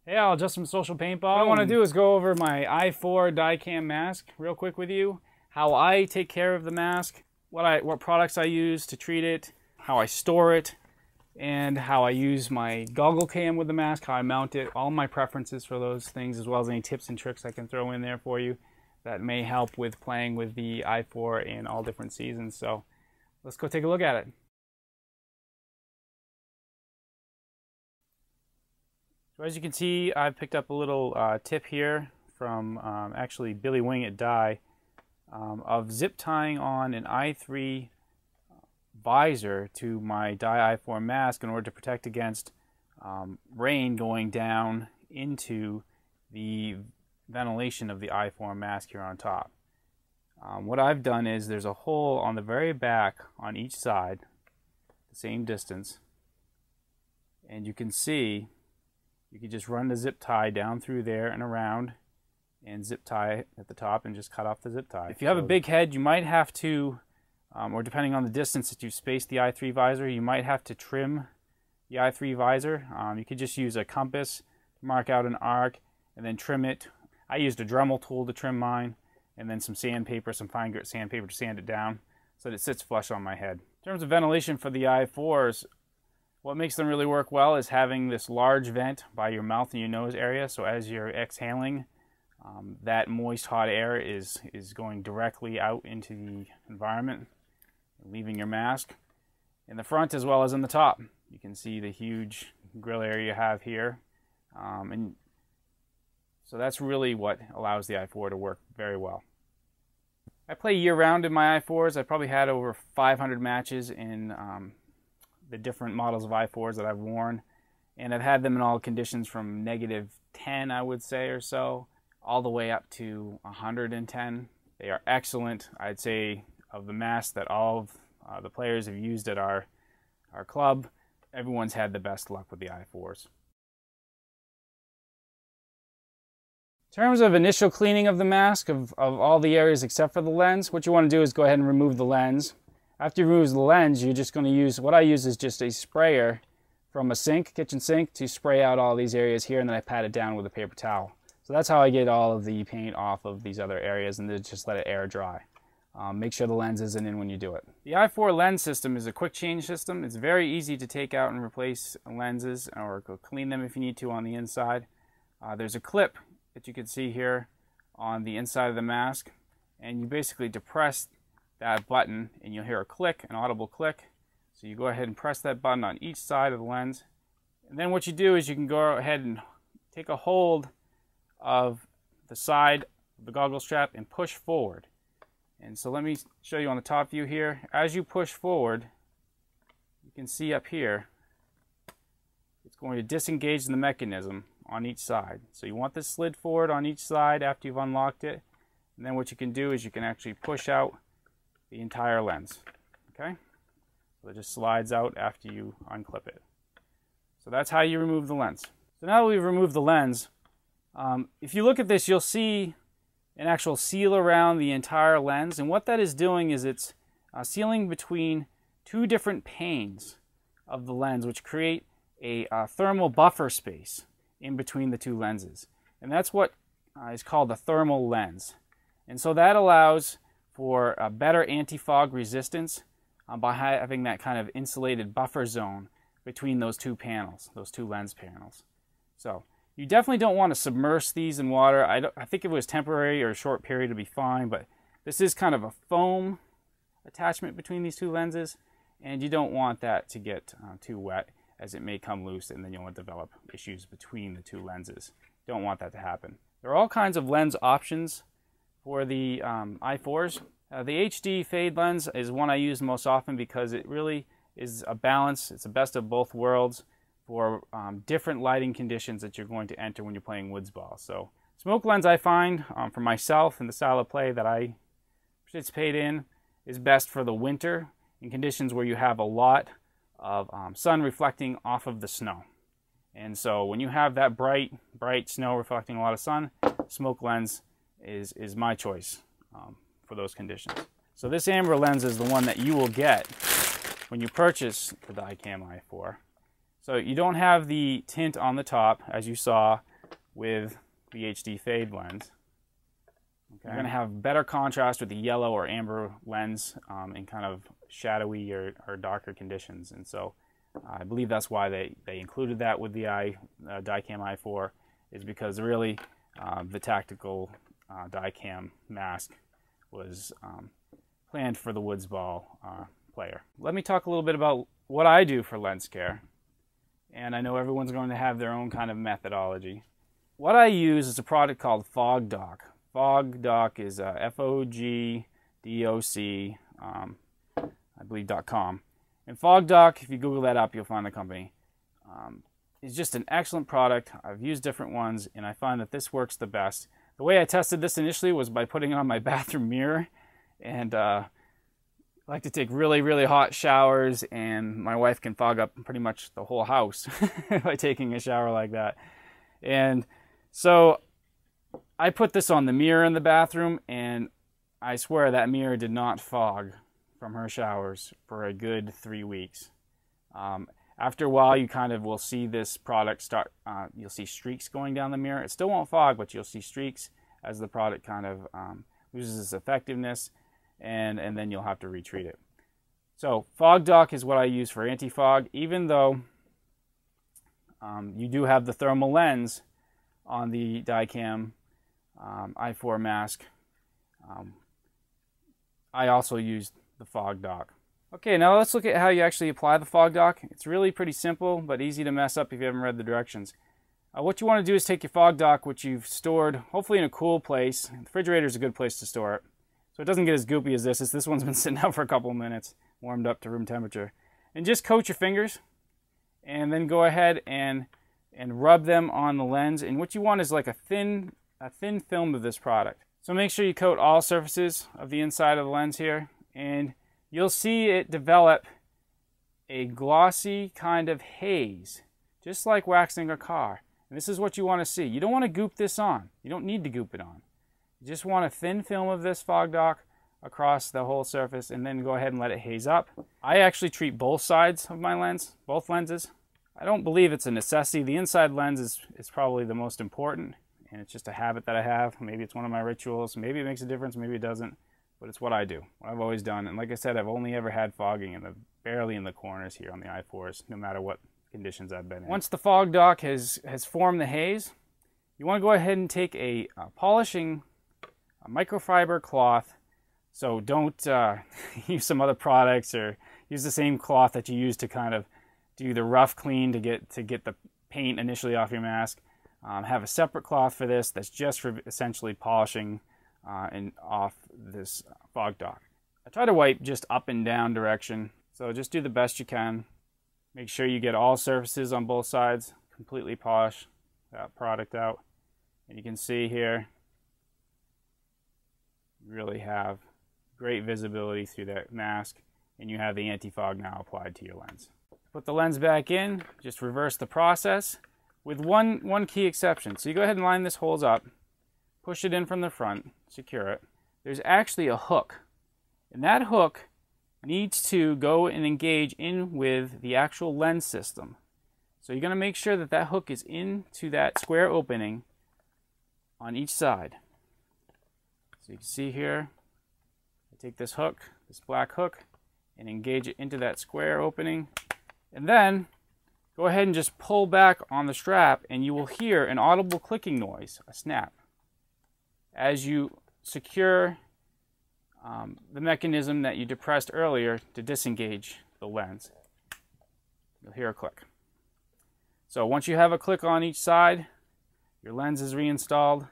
Hey, all, just some social paintball. What I want to do is go over my i4 DyeCam mask real quick with you, how I take care of the mask, what products I use to treat it, how I store it, and how I use my Goggle cam with the mask, how I mount it, all my preferences for those things, as well as any tips and tricks I can throw in there for you that may help with playing with the i4 in all different seasons. So let's go take a look at it. So as you can see, I've picked up a little tip here from actually Billy Wing at Dye of zip tying on an i3 visor to my Dye i4 mask in order to protect against rain going down into the ventilation of the i4 mask here on top. What I've done is there's a hole on the very back on each side, the same distance, and you can see you can just run the zip tie down through there and around and zip tie at the top and just cut off the zip tie. If you have a big head, you might have to, or depending on the distance that you've spaced the i3 visor, you might have to trim the i3 visor. You could just use a compass to mark out an arc and then trim it. I used a Dremel tool to trim mine, and then some sandpaper, some fine grit sandpaper to sand it down so that it sits flush on my head. In terms of ventilation for the i4s, what makes them really work well is having this large vent by your mouth and your nose area, so as you're exhaling, that moist hot air is going directly out into the environment, leaving your mask in the front as well as in the top. You can see the huge grill area you have here, and so that's really what allows the i4 to work very well. I play year-round in my i4s. I probably had over 500 matches in the different models of i4s that I've worn, and I've had them in all conditions from -10, I would say, or so, all the way up to 110. They are excellent. I'd say of the masks that all of the players have used at our club, everyone's had the best luck with the i4s. In terms of initial cleaning of the mask, of all the areas except for the lens, what you want to do is go ahead and remove the lens. After you remove the lens, you're just going to use, what I use is just a sprayer from a sink, kitchen sink, to spray out all these areas here, and then I pat it down with a paper towel. So that's how I get all of the paint off of these other areas, and then just let it air dry. Make sure the lens isn't in when you do it. The i4 lens system is a quick change system. It's very easy to take out and replace lenses, or go clean them if you need to on the inside. There's a clip that you can see here on the inside of the mask, and you basically depress that button and you'll hear a click, an audible click. So you go ahead and press that button on each side of the lens, and then what you do is you can go ahead and take a hold of the side of the goggle strap and push forward. And so let me show you on the top view here. As you push forward, you can see up here it's going to disengage the mechanism on each side. So you want this slid forward on each side after you've unlocked it, and then what you can do is you can actually push out the entire lens. Okay, so it just slides out after you unclip it. So that's how you remove the lens. So now that we've removed the lens, if you look at this, you'll see an actual seal around the entire lens, and what that is doing is it's sealing between two different panes of the lens, which create a thermal buffer space in between the two lenses, and that's what is called a thermal lens. And so that allows for a better anti-fog resistance by having that kind of insulated buffer zone between those two panels, those two lens panels. So you definitely don't want to submerge these in water. I think if it was temporary or a short period, it'd be fine, but this is kind of a foam attachment between these two lenses, and you don't want that to get too wet, as it may come loose and then you'll develop issues between the two lenses. Don't want that to happen. There are all kinds of lens options for the i4s. The HD fade lens is one I use most often because it really is a balance. It's the best of both worlds for different lighting conditions that you're going to enter when you're playing woods ball. So smoke lens, I find for myself and the style of play that I participate in, is best for the winter in conditions where you have a lot of sun reflecting off of the snow. And so when you have that bright snow reflecting a lot of sun, smoke lens is my choice for those conditions. So this amber lens is the one that you will get when you purchase the DyeCam i4. So you don't have the tint on the top, as you saw. with the HD fade lens. Okay. You're going to have better contrast with the yellow or amber lens in kind of shadowy or darker conditions. And so I believe that's why they included that with the DyeCam i4, is because really the tactical DyeCam mask was planned for the woods ball player. Let me talk a little bit about what I do for lens care. And I know everyone's going to have their own kind of methodology. What I use is a product called FogDoc. FogDoc is FOGDOC, I believe .com. And FogDoc, if you Google that up, you'll find the company. It's just an excellent product. I've used different ones, and I find that this works the best. The way I tested this initially was by putting it on my bathroom mirror, and I like to take really, really hot showers, and my wife can fog up pretty much the whole house by taking a shower like that. And so I put this on the mirror in the bathroom, and I swear that mirror did not fog from her showers for a good 3 weeks. After a while, you kind of will see this product start, you'll see streaks going down the mirror. It still won't fog, but you'll see streaks as the product kind of loses its effectiveness, and then you'll have to retreat it. So FogDoc is what I use for anti-fog, even though you do have the thermal lens on the DyeCam i4 mask. I also used the FogDoc. Okay, now let's look at how you actually apply the FogDoc. It's really pretty simple, but easy to mess up if you haven't read the directions. What you want to do is take your FogDoc, which you've stored hopefully in a cool place. The refrigerator is a good place to store it, so it doesn't get as goopy as this. This one's been sitting out for a couple of minutes, warmed up to room temperature. And just coat your fingers, and then go ahead and rub them on the lens. And what you want is like a thin film of this product. So make sure you coat all surfaces of the inside of the lens here, and you'll see it develop a glossy kind of haze, just like waxing a car. And this is what you want to see. You don't want to goop this on. You don't need to goop it on. You just want a thin film of this FogDoc across the whole surface, and then go ahead and let it haze up. I actually treat both sides of my lens, both lenses. I don't believe it's a necessity. The inside lens is probably the most important, and it's just a habit that I have. Maybe it's one of my rituals. Maybe it makes a difference, maybe it doesn't. But it's what I do, what I've always done. And like I said, I've only ever had fogging barely in the corners here on the i4s, no matter what conditions I've been in. Once the FogDoc has formed the haze, you want to go ahead and take a polishing microfiber cloth. So don't use some other products, or use the same cloth that you use to kind of do the rough clean to get the paint initially off your mask. Have a separate cloth for this that's just for essentially polishing and off this FogDoc. I try to wipe just up and down direction, so just do the best you can. Make sure you get all surfaces on both sides, completely polish that product out. And you can see here, you really have great visibility through that mask, and you have the anti-fog now applied to your lens. Put the lens back in, just reverse the process with one key exception. So you go ahead and line this holes up, push it in from the front, secure it. There's actually a hook, and that hook needs to go and engage in with the actual lens system. So you're going to make sure that that hook is into that square opening on each side. So you can see here, I take this hook, this black hook, and engage it into that square opening, and then go ahead and just pull back on the strap, and you will hear an audible clicking noise, a snap, as you secure the mechanism that you depressed earlier to disengage the lens. You'll hear a click. So once you have a click on each side, your lens is reinstalled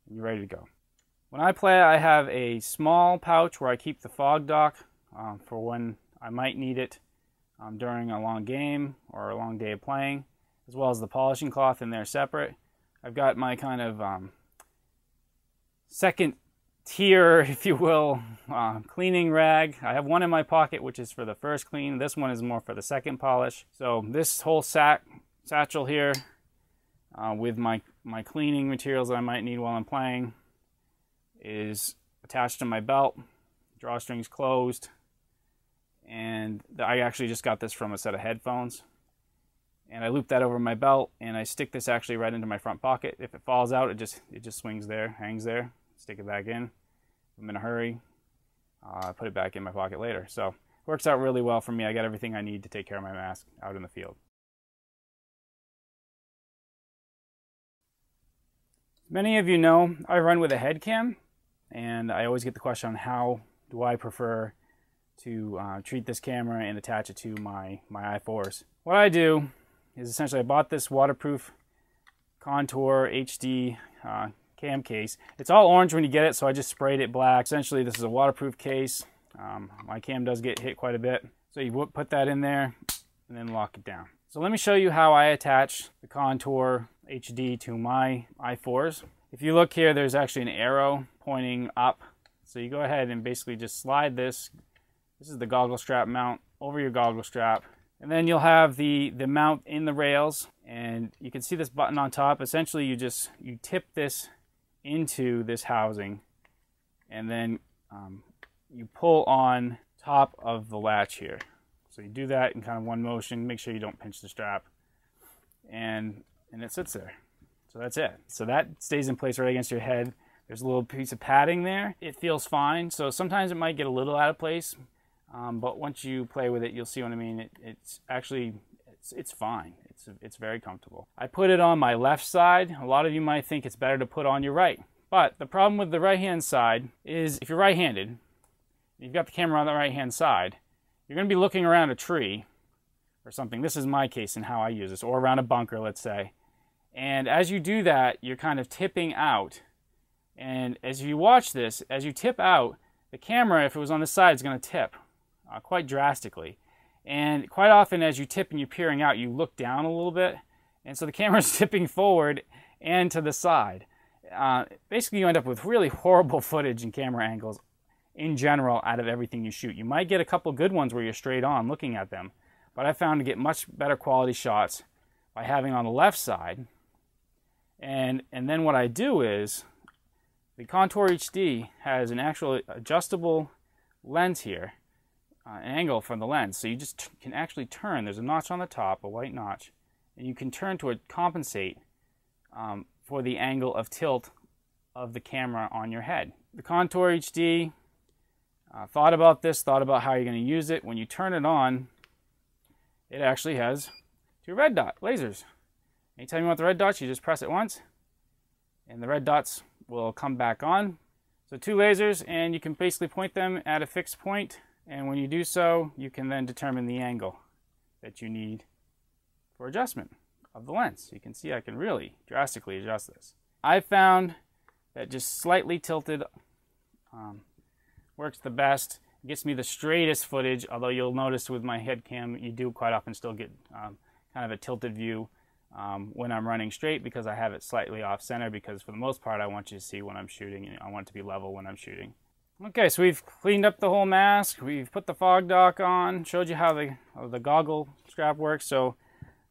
and you're ready to go. When I play, I have a small pouch where I keep the FogDoc for when I might need it during a long game or a long day of playing, as well as the polishing cloth in there separate. I've got my kind of second tier, if you will, cleaning rag. I have one in my pocket which is for the first clean. This one is more for the second polish. So this whole satchel here with my cleaning materials that I might need while I'm playing is attached to my belt, drawstrings closed, and I actually just got this from a set of headphones. and I loop that over my belt, and I stick this actually right into my front pocket. If it falls out, it just swings there, hangs there. Stick it back in. If I'm in a hurry, put it back in my pocket later. So it works out really well for me. I got everything I need to take care of my mask out in the field. Many of you know I run with a Headcam, and I always get the question on how do I prefer to treat this camera and attach it to my i4s. What I do is essentially I bought this waterproof Contour HD cam case. It's all orange when you get it, so I just sprayed it black. Essentially, this is a waterproof case. My cam does get hit quite a bit, so you put that in there and then lock it down. So let me show you how I attach the Contour HD to my i4s. If you look here, there's actually an arrow pointing up. So you go ahead and basically just slide this. This is the goggle strap mount over your goggle strap. And then you'll have the mount in the rails, and you can see this button on top. Essentially, you tip this into this housing, and then you pull on top of the latch here. So you do that in kind of one motion. Make sure you don't pinch the strap, and it sits there. So that's it. So that stays in place right against your head. There's a little piece of padding there. It feels fine. So sometimes it might get a little out of place, but once you play with it, you'll see what I mean. It's actually fine. It's very comfortable. I put it on my left side. A lot of you might think it's better to put on your right. But the problem with the right-hand side is if you're right-handed, you've got the camera on the right-hand side, you're going to be looking around a tree or something. This is my case and how I use this, or around a bunker, let's say. And as you do that, you're kind of tipping out. And as you watch this, as you tip out, the camera, if it was on this side, is going to tip quite drastically. And quite often as you tip and you're peering out, you look down a little bit. And so the camera's tipping forward and to the side. Basically, you end up with really horrible footage and camera angles in general out of everything you shoot. You might get a couple good ones where you're straight on looking at them. But I found to get much better quality shots by having on the left side. And then what I do is, the Contour HD has an actual adjustable lens here, an angle from the lens. So you just can actually turn. There's a notch on the top, a white notch, and you can turn to compensate for the angle of tilt of the camera on your head. The Contour HD, thought about this, thought about how you're going to use it. When you turn it on, it actually has 2 red dot lasers. Anytime you want the red dots, you just press it once, and the red dots will come back on. So 2 lasers, and you can basically point them at a fixed point, and when you do so, you can then determine the angle that you need for adjustment of the lens. You can see I can really drastically adjust this. I found that just slightly tilted works the best. It gets me the straightest footage, although you'll notice with my Headcam, you do quite often still get kind of a tilted view when I'm running straight, because I have it slightly off center, because for the most part I want you to see when I'm shooting, and I want it to be level when I'm shooting. Okay, so we've cleaned up the whole mask, we've put the fog dock on, showed you how the goggle strap works. So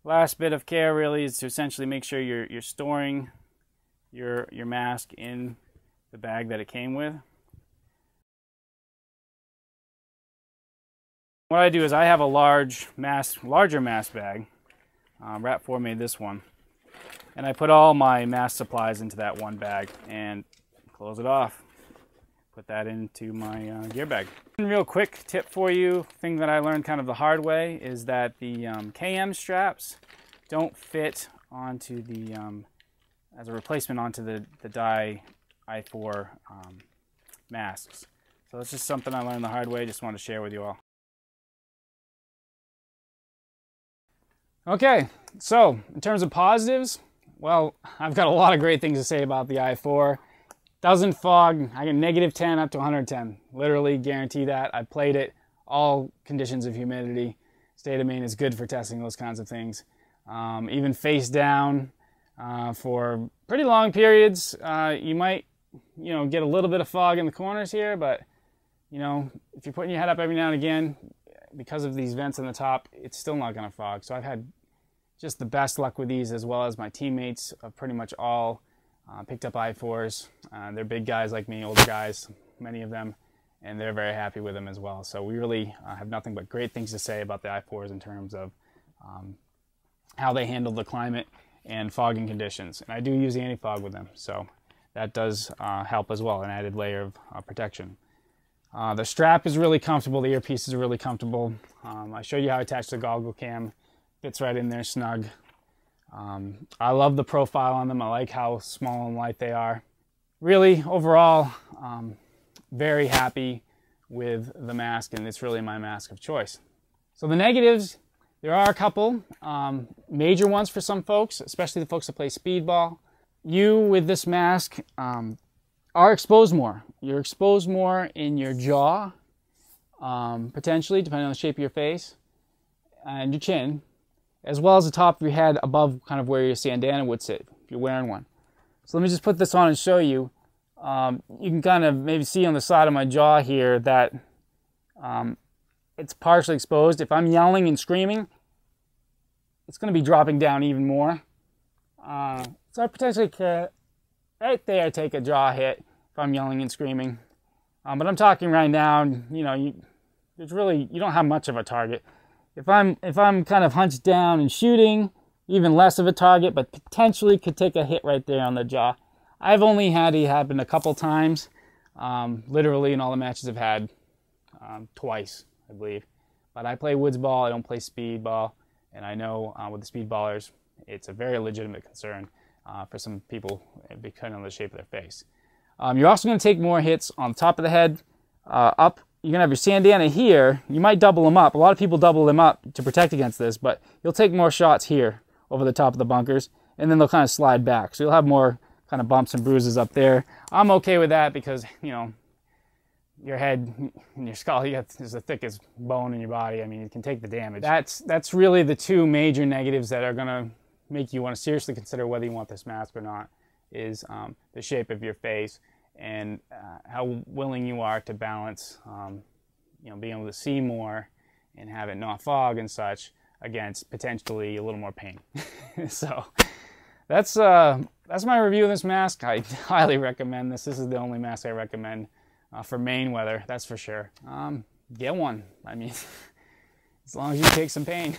last bit of care really is to essentially make sure you're storing your mask in the bag that it came with. What I do is I have a larger mask bag. Rat4 made this one, and I put all my mask supplies into that one bag and close it off. Put that into my gear bag. One real quick tip for you, thing that I learned kind of the hard way, is that the KM straps don't fit onto the as a replacement onto the Dye i4 masks. So that's just something I learned the hard way. Just wanted to share with you all. Okay, so in terms of positives, well, I've got a lot of great things to say about the i4. Doesn't fog. I get -10 up to 110. Literally guarantee that. I played it all conditions of humidity. State of Maine is good for testing those kinds of things. Even face down for pretty long periods. You might, get a little bit of fog in the corners here, but if you're putting your head up every now and again, because of these vents on the top, it's still not going to fog. So I've had just the best luck with these, as well as my teammates have pretty much all picked up i4s. They're big guys like me, older guys, many of them, and they're very happy with them as well. So we really have nothing but great things to say about the i4s in terms of how they handle the climate and fogging conditions. And I do use anti-fog with them, so that does help as well, an added layer of protection. The strap is really comfortable, the earpiece is really comfortable. I showed you how I attach the goggle cam, fits right in there snug. I love the profile on them, I like how small and light they are. Really, overall, very happy with the mask, and it's really my mask of choice. So the negatives, there are a couple major ones for some folks, especially the folks that play speedball. You, with this mask, are exposed more. You're exposed more in your jaw, potentially, depending on the shape of your face, and your chin, as well as the top of your head above kind of where your bandana would sit if you're wearing one. So let me just put this on and show you. You can kind of maybe see on the side of my jaw here that it's partially exposed. If I'm yelling and screaming, it's going to be dropping down even more. So I potentially could, right there, take a jaw hit if I'm yelling and screaming. But I'm talking right now, you know, you don't have much of a target. If I'm kind of hunched down and shooting, even less of a target, but potentially could take a hit right there on the jaw. I've only had it happen a couple times, literally in all the matches I've had, twice, I believe. But I play woods ball, I don't play speed ball, and I know with the speed ballers, it's a very legitimate concern for some people, depending on the shape of their face. You're also going to take more hits on the top of the head, up. You're going to have your bandana here. You might double them up. A lot of people double them up to protect against this, but you'll take more shots here over the top of the bunkers, and then they'll kind of slide back. So you'll have more kind of bumps and bruises up there. I'm okay with that because, you know, your head and your skull is the thickest bone in your body. I mean, you can take the damage. That's really the two major negatives that are going to make you want to seriously consider whether you want this mask or not, is the shape of your face and how willing you are to balance, you know, being able to see more and have it not fog and such against potentially a little more pain. So that's my review of this mask. I highly recommend this. This is the only mask I recommend for Maine weather, that's for sure. Get one. I mean, as long as you take some pain.